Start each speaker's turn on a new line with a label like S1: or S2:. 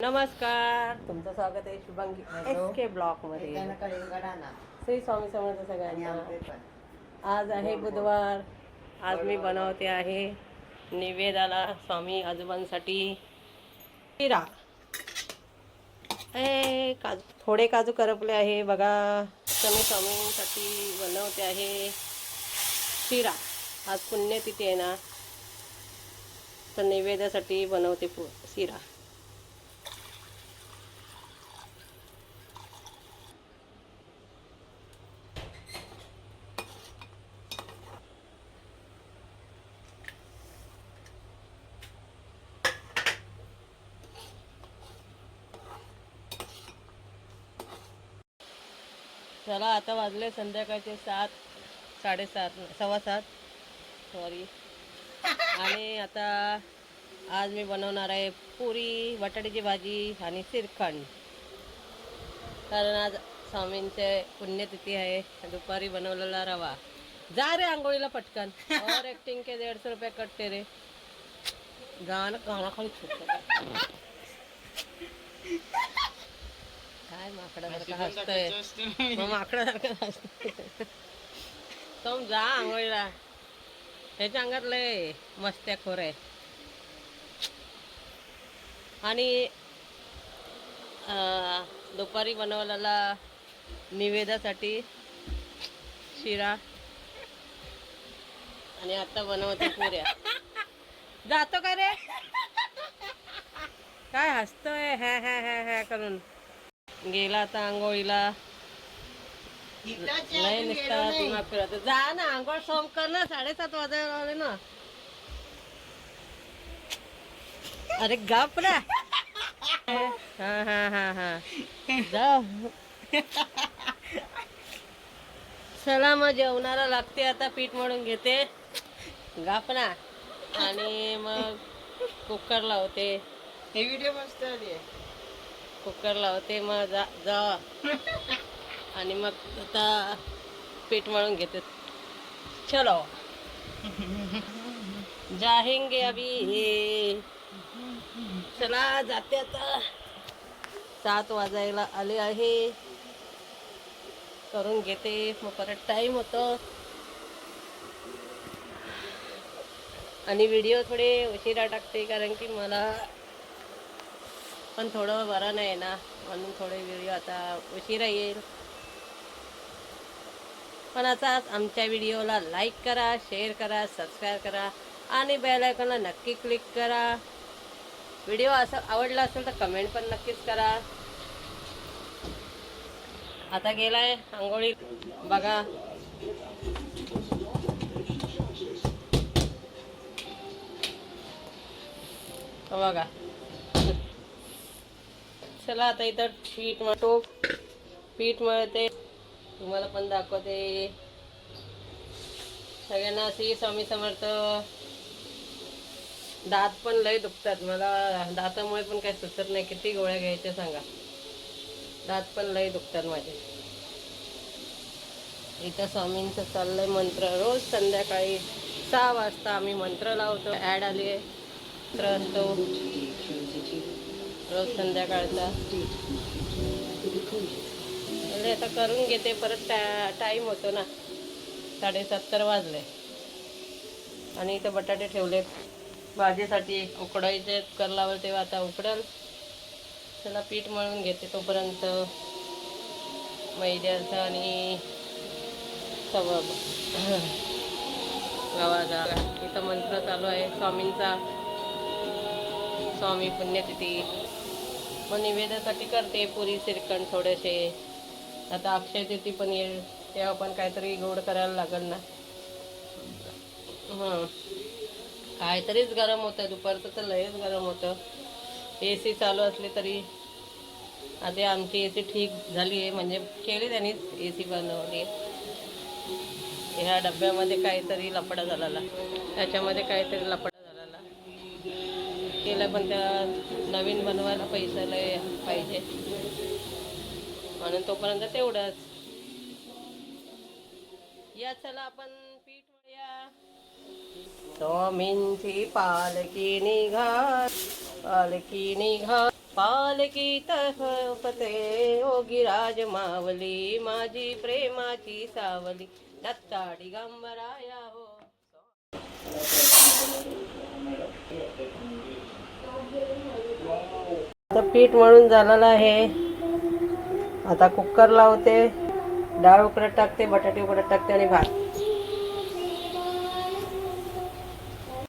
S1: नमस्कार, तुमचं स्वागत आहे शुभांगी SK ब्लॉक मध्ये. श्री स्वामी समर्थ सगळ्यांना. आज आहे बुधवार. आज मी बनवते आहे निवेदाला स्वामी आजोबांसाठी शिरा. थोडे काजू करपले आहे बघा. मी स्वामींसाठी बनवते आहे शिरा. आज पुण्यतिथी आहे ना, तर नैवेद्यासाठी बनवते शिरा. चला, आता वाजले संध्याकाळचे 7, 7:30, 7:15 सॉरी. आणि आता आज मी बनवणार आहे पुरी, बटाट्याची भाजी आणि श्रीखंड. कारण आज स्वामींचे पुण्यतिथी आहे. दुपारी बनवलेला रवा. जा रे आंघोळीला पटकन. और एक्टिंग के 150 रुपये कटते रे. गाणं खाली छुटतं काय माकडासारखं हसतंय. मग माकडासारखं हसतंय. तुम जा आंघोळीला. त्याच्या अंगात लय मस्त्याखोर आहे. आणि दुपारी बनवलेला निवेदासाठी शिरा आणि आता बनवते पुऱ्या. जातो का रे? काय हसतोय हॅ हॅ हॅ हॅ करून. गेला आता आंघोळीला. लय निसता दिमाग फिरत. जा ना आंघोळ सोम कर ना. 7:30 वाजायला आले ना. अरे गप ना. हा हा हा हा जा. चला मग जेवणाला लागते. आता पीठ मळून घेते. गप ना. आणि मग कुकर लावते.
S2: हे व्हिडिओ मस्त आली.
S1: कुकर लावते मग जा आणि मग आता पीठ मळून घेते. चलो जाहेंगे अभी. चला जाते आता. 7 वाजायला आले आहे. करून घेते मग परत टाइम होतो. आणि व्हिडिओ थोडे उशिरा टाकते कारण की मला पण थोडं बरं नाही ना, म्हणून थोडे व्हिडिओ आता उशिरा येईल. पण आता आमच्या व्हिडिओला लाईक करा, शेअर करा, सबस्क्राईब करा आणि बेल आयकॉनला नक्की क्लिक करा. व्हिडिओ असं आवडला असेल तर कमेंट पण नक्कीच करा. आता गेलाय आंघोळी बघा. बघा. चला आता इथं पीठ मळते. तुम्हाला पण दाखवते. सगळ्यांना श्री स्वामी समर्थ. दात पण लय दुखतात मला. दातामुळे पण काही सुचत नाही. किती गोळ्या घ्यायच्या सांगा. दात पण लय दुखतात माझे. इथं स्वामींचं चाललंय मंत्र. रोज संध्याकाळी 6 वाजता आम्ही मंत्र लावतो. ॲड आली आहे. मंत्र असतो रोज संध्याकाळचा. आता करून घेते. परत टाईम होतो ना. 7:30 वाजले. आणि इथं बटाटे ठेवले भाजीसाठी. उकडायचे कर लावलं तेव्हा आता उकडल. चला पीठ मळून घेते तोपर्यंत. मैद्याचं आणि गव्हाचा. इथं मंत्र चालू आहे स्वामींचा. स्वामी पुण्यतिथी. मग निवेदासाठी करते पुरी श्रीखंड थोडेसे. आता अक्षय तृतीय पण येईल तेव्हा पण काहीतरी गोड करायला लागेल ना. काहीतरीच गरम होतं. दुपारचं तर लयच गरम होतं. AC चालू असली तरी. आता आमची AC ठीक झाली आहे. म्हणजे केली त्यांनीच AC बनवली. ह्या डब्यामध्ये काहीतरी लफडा झालेला. त्याच्यामध्ये काहीतरी लफडा झालेला केलं. पण त्या नवीन बनवायला पैसा लय पाहिजे म्हणून तोपर्यंत तेवढंच. या चला आपण पीठ मळूया. स्वामींची पालकी निघा, पालकी निघा. पालकी तहपते ओ गिराज मावली माझी प्रेमाची सावली दत्ता दिगंबराया हो. आता पीठ मळून झालेलं आहे. आता कुकर लावते, डाळ उकडत टाकते, बटाटे उकडत टाकते आणि भात.